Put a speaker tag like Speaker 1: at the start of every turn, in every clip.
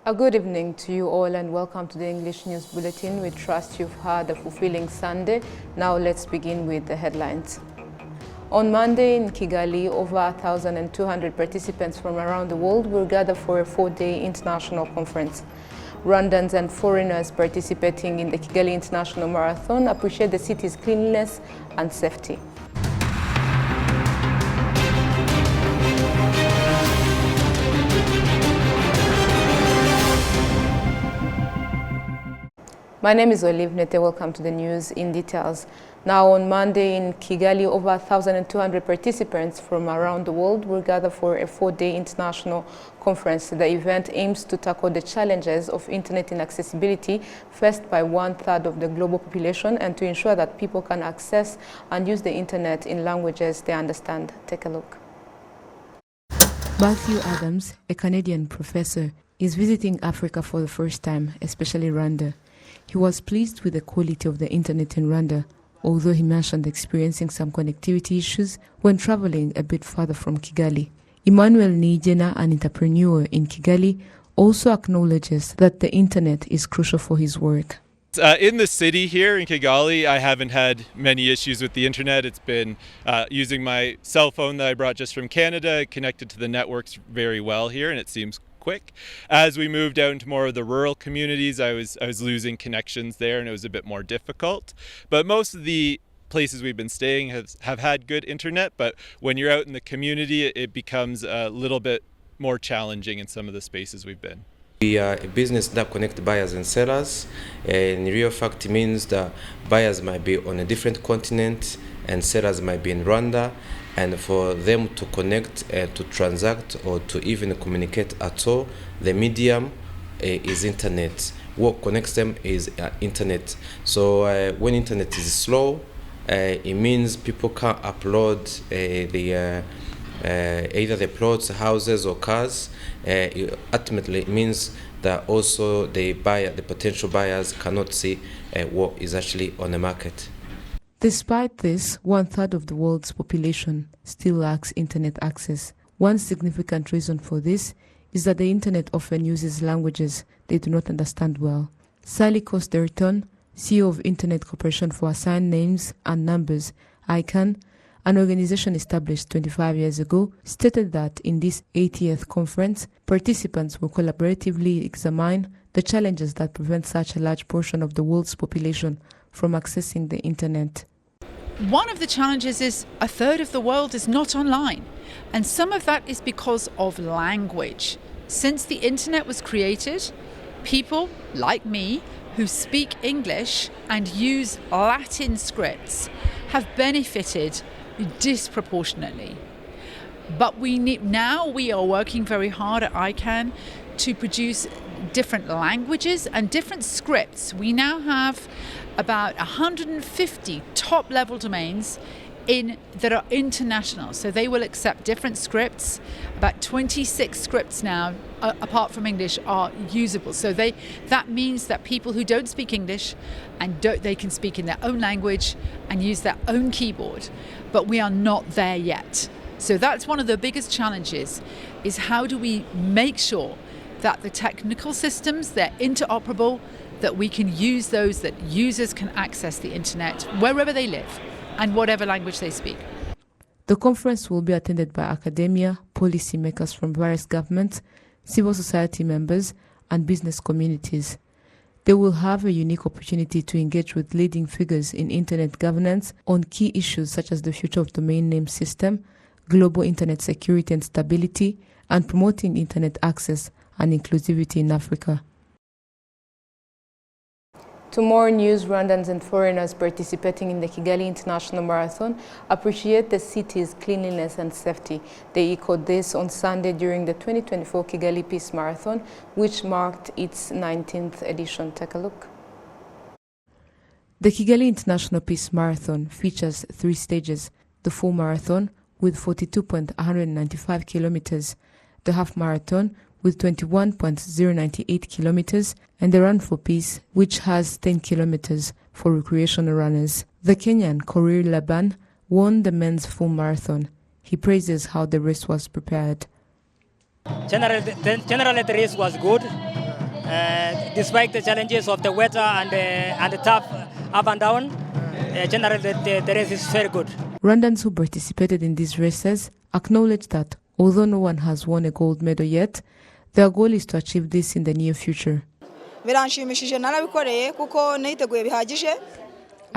Speaker 1: A good evening to you all and welcome to the English News Bulletin. We trust you've had a fulfilling Sunday. Now let's begin with the headlines. On Monday in Kigali, over 1,200 participants from around the world will gather for a 4-day international conference. Rwandans and foreigners participating in the Kigali International Marathon appreciate the city's cleanliness and safety. My name is Olive Nete. Welcome to the news in details. Now on Monday in Kigali, over 1,200 participants from around the world will gather for a 4-day international conference. The event aims to tackle the challenges of internet inaccessibility faced by 1/3 of the global population and to ensure that people can access and use the internet in languages they understand. Take a look. Matthew Adams, a Canadian professor, is visiting Africa for the first time, especially Rwanda. He was pleased with the quality of the internet in Rwanda, although he mentioned experiencing some connectivity issues when traveling a bit further from Kigali. Emmanuel Nijena, an entrepreneur in Kigali, also acknowledges that the internet is crucial for his work.
Speaker 2: In the city here in Kigali, I haven't had many issues with the internet. It's been using my cell phone that I brought just from Canada, connected to the networks very well here, and it seems quick. As we moved out into more of the rural communities, I was losing connections there, and it was a bit more difficult. But most of the places we've been staying have had good internet, but when you're out in the community, it becomes a little bit more challenging in some of the spaces we've been.
Speaker 3: We are a business that connects buyers and sellers, and in real fact it means that buyers might be on a different continent and sellers might be in Rwanda, and for them to connect, to transact, or to even communicate at all, the medium is internet. What connects them is internet. So when internet is slow, it means people can't upload either the plots, houses, or cars. Ultimately, it means that also the potential buyers cannot see what is actually on the market.
Speaker 1: Despite this, 1/3 of the world's population still lacks internet access. One significant reason for this is that the internet often uses languages they do not understand well. Sally Costerton, CEO of Internet Corporation for Assigned Names and Numbers, ICANN, an organization established 25 years ago, stated that in this 80th conference, participants will collaboratively examine the challenges that prevent such a large portion of the world's population from accessing the internet.
Speaker 4: One of the challenges is 1/3 of the world is not online, and some of that is because of language. Since the internet was created, people like me who speak English and use Latin scripts have benefited disproportionately. But we are working very hard at ICANN to produce different languages and different scripts. We now have about 150 top-level domains that are international. So they will accept different scripts. About 26 scripts now, apart from English, are usable. So that means that people who don't speak English they can speak in their own language and use their own keyboard. But we are not there yet. So that's one of the biggest challenges, is how do we make sure that the technical systems, they're interoperable, that we can use those, that users can access the internet wherever they live and whatever language they speak.
Speaker 1: The conference will be attended by academia, policymakers from various governments, civil society members, and business communities. They will have a unique opportunity to engage with leading figures in internet governance on key issues such as the future of domain name system, global internet security and stability, and promoting internet access and inclusivity in Africa. To more news, Rwandans and foreigners participating in the Kigali International Marathon appreciate the city's cleanliness and safety. They echoed this on Sunday during the 2024 Kigali Peace Marathon, which marked its 19th edition. Take a look. The Kigali International Peace Marathon features 3 stages: the full marathon with 42.195 kilometers, the half marathon with 21.098 kilometers, and the Run for Peace, which has 10 kilometers for recreational runners. The Kenyan Korir Laban won the men's full marathon. He praises how the race was prepared.
Speaker 5: Generally, the race was good. Despite the challenges of the weather and the tough up and down, generally the race is very good.
Speaker 1: Rwandans who participated in these races acknowledge that although no one has won a gold medal yet, their goal is to achieve this in the near future.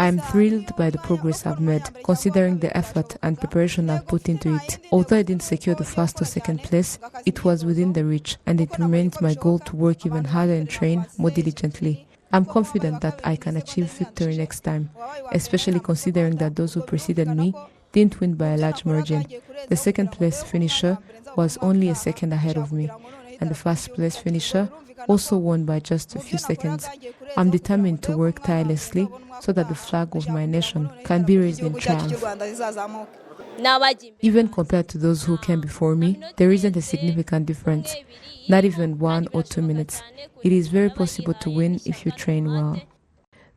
Speaker 1: I am thrilled by the progress I've made, considering the effort and preparation I've put into it. Although I didn't secure the first or second place, it was within the reach, and it remains my goal to work even harder and train more diligently. I'm confident that I can achieve victory next time, especially considering that those who preceded me didn't win by a large margin. The second place finisher was only a second ahead of me, and the first place finisher also won by just a few seconds. I'm determined to work tirelessly so that the flag of my nation can be raised in triumph. Even compared to those who came before me, there isn't a significant difference, not even 1 or 2 minutes. It is very possible to win if you train well.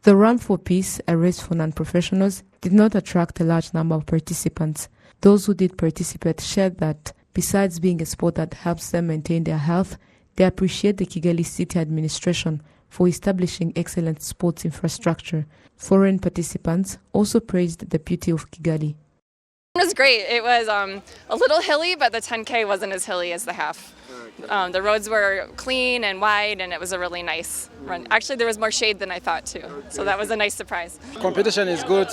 Speaker 1: The Run for Peace, a race for non-professionals, did not attract a large number of participants. Those who did participate shared that, besides being a sport that helps them maintain their health, they appreciate the Kigali city administration for establishing excellent sports infrastructure. Foreign participants also praised the beauty of Kigali.
Speaker 6: It was great. It was a little hilly, but the 10K wasn't as hilly as the half. The roads were clean and wide, and it was a really nice run. Actually, there was more shade than I thought, too. So that was a nice surprise.
Speaker 7: Competition is good,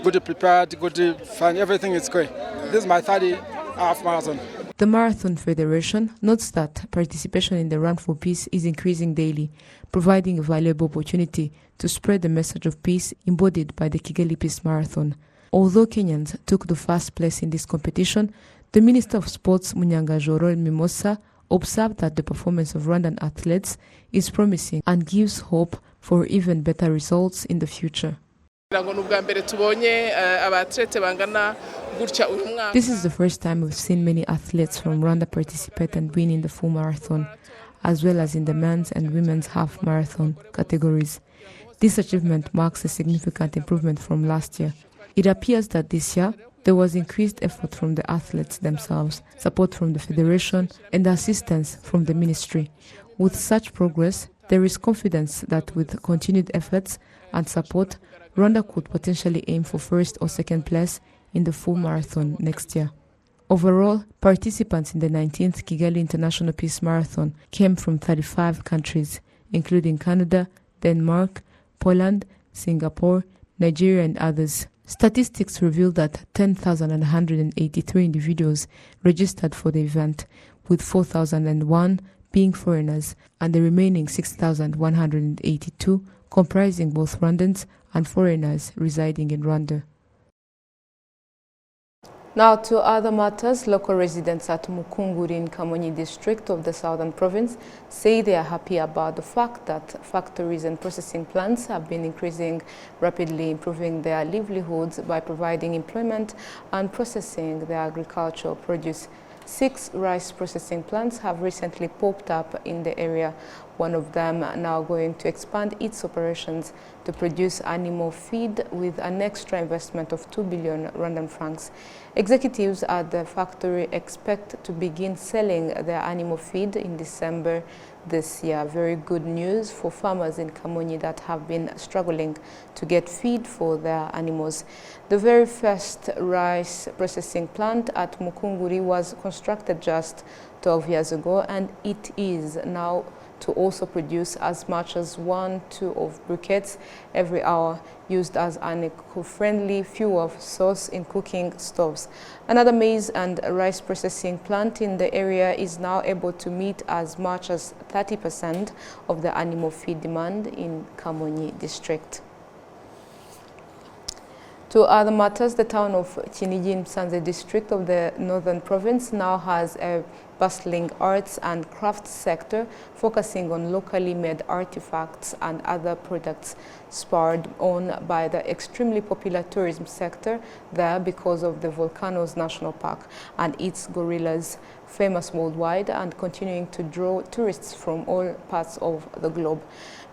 Speaker 7: good prepared, good fun, everything is great. This is my 30 half marathon.
Speaker 1: The Marathon Federation notes that participation in the Run for Peace is increasing daily, providing a valuable opportunity to spread the message of peace embodied by the Kigali Peace Marathon. Although Kenyans took the first place in this competition, the Minister of Sports, Munyangajoro Mimosa, observed that the performance of Rwandan athletes is promising and gives hope for even better results in the future. This is the first time we've seen many athletes from Rwanda participate and win in the full marathon, as well as in the men's and women's half marathon categories. This achievement marks a significant improvement from last year. It appears that this year there was increased effort from the athletes themselves, support from the federation, and assistance from the ministry. With such progress, there is confidence that with continued efforts and support, Rwanda could potentially aim for first or second place in the full marathon next year. Overall, participants in the 19th Kigali International Peace Marathon came from 35 countries, including Canada, Denmark, Poland, Singapore, Nigeria, and others. Statistics reveal that 10,183 individuals registered for the event, with 4,001 being foreigners, and the remaining 6,182 comprising both Rwandans and foreigners residing in Rwanda. Now to other matters, local residents at Mukunguri in Kamonyi district of the southern province say they are happy about the fact that factories and processing plants have been increasing rapidly, improving their livelihoods by providing employment and processing their agricultural produce. 6 rice processing plants have recently popped up in the area, one of them now going to expand its operations to produce animal feed with an extra investment of 2 billion Rwandan francs. Executives at the factory expect to begin selling their animal feed in December this year. Very good news for farmers in Kamonyi that have been struggling to get feed for their animals. The very first rice processing plant at Mukunguri was constructed just 12 years ago, and it is now to also produce as much as 1-2 of briquettes every hour, used as an eco-friendly fuel source in cooking stoves. Another maize and rice processing plant in the area is now able to meet as much as 30% of the animal feed demand in Kamonyi district. To other matters, the town of Kinigi in Musanze district of the northern province now has a bustling arts and crafts sector focusing on locally made artifacts and other products, spurred on by the extremely popular tourism sector there because of the Volcanoes National Park and its gorillas. famous worldwide and continuing to draw tourists from all parts of the globe.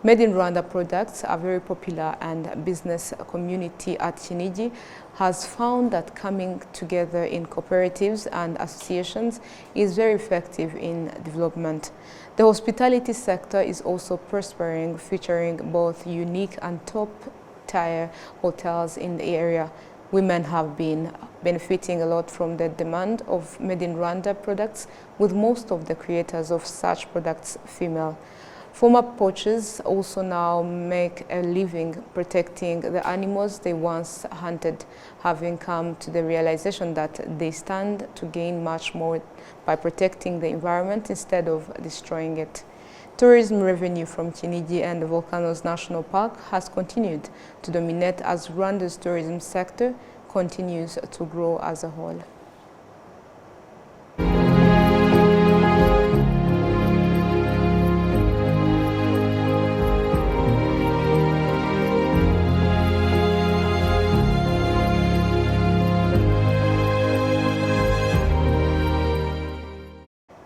Speaker 1: Made in Rwanda products are very popular, and business community at Kinigi has found that coming together in cooperatives and associations is very effective in development. The hospitality sector is also prospering, featuring both unique and top-tier hotels in the area. Women have been benefiting a lot from the demand of Made in Rwanda products, with most of the creators of such products female. Former poachers also now make a living protecting the animals they once hunted, having come to the realization that they stand to gain much more by protecting the environment instead of destroying it. Tourism revenue from Kinigi and the Volcanoes National Park has continued to dominate as Rwanda's tourism sector continues to grow as a whole.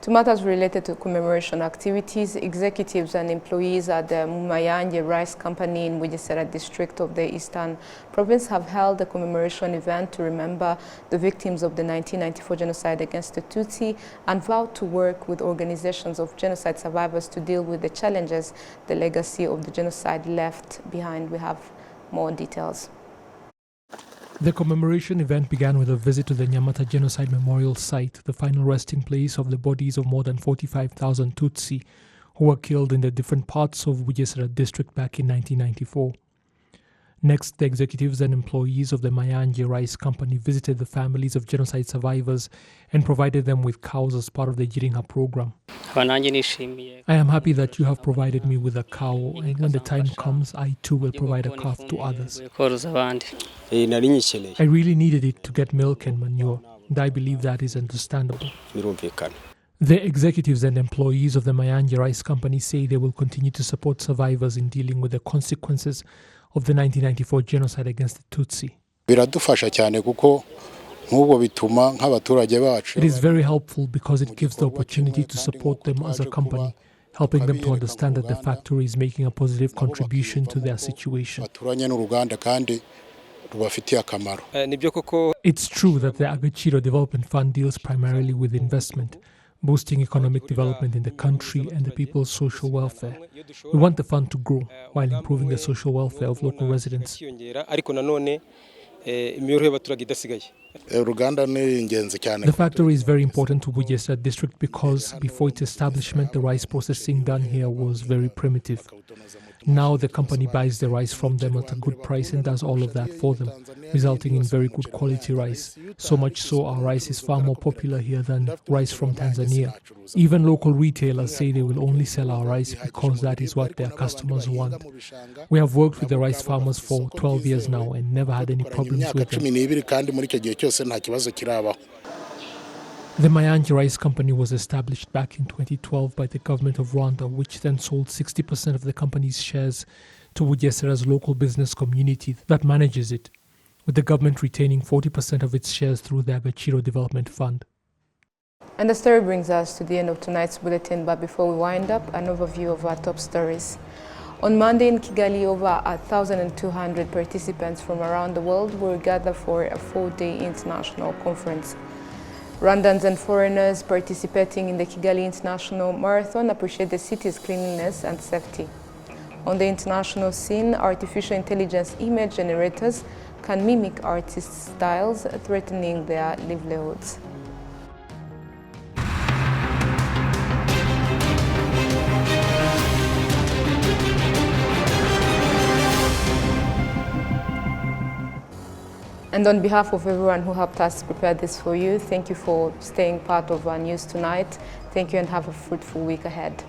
Speaker 1: To matters related to commemoration activities, executives and employees at the Mumayanje Rice Company in Bugesera district of the Eastern Province have held a commemoration event to remember the victims of the 1994 genocide against the Tutsi and vowed to work with organizations of genocide survivors to deal with the challenges the legacy of the genocide left behind. We have more details.
Speaker 8: The commemoration event began with a visit to the Nyamata Genocide Memorial Site, the final resting place of the bodies of more than 45,000 Tutsi who were killed in the different parts of Bugesera district back in 1994. Next, the executives and employees of the Mayanje Rice Company visited the families of genocide survivors and provided them with cows as part of the Girinka program. I am happy that you have provided me with a cow, and when the time comes, I too will provide a calf to others. I really needed it to get milk and manure, and I believe that is understandable. The executives and employees of the Mayanje Rice Company say they will continue to support survivors in dealing with the consequences of the 1994 genocide against the Tutsi. It is very helpful because it gives the opportunity to support them as a company, helping them to understand that the factory is making a positive contribution to their situation. It's true that the Agaciro Development Fund deals primarily with investment, boosting economic development in the country and the people's social welfare. We want the fund to grow while improving the social welfare of local residents. The factory is very important to Bugesera district because before its establishment, the rice processing done here was very primitive. Now the company buys the rice from them at a good price and does all of that for them, resulting in very good quality rice. So much so our rice is far more popular here than rice from Tanzania. Even local retailers say they will only sell our rice because that is what their customers want. We have worked with the rice farmers for 12 years now and never had any problems with them. The Mayanje Rice Company was established back in 2012 by the government of Rwanda, which then sold 60% of the company's shares to Bugesera's local business community that manages it, with the government retaining 40% of its shares through the Agaciro Development Fund.
Speaker 1: And the story brings us to the end of tonight's bulletin, but before we wind up, an overview of our top stories. On Monday in Kigali, over 1,200 participants from around the world will gather for a 4-day international conference. Rwandans and foreigners participating in the Kigali International Marathon appreciate the city's cleanliness and safety. On the international scene, artificial intelligence image generators can mimic artists' styles, threatening their livelihoods. And on behalf of everyone who helped us prepare this for you, thank you for staying part of our news tonight. Thank you and have a fruitful week ahead.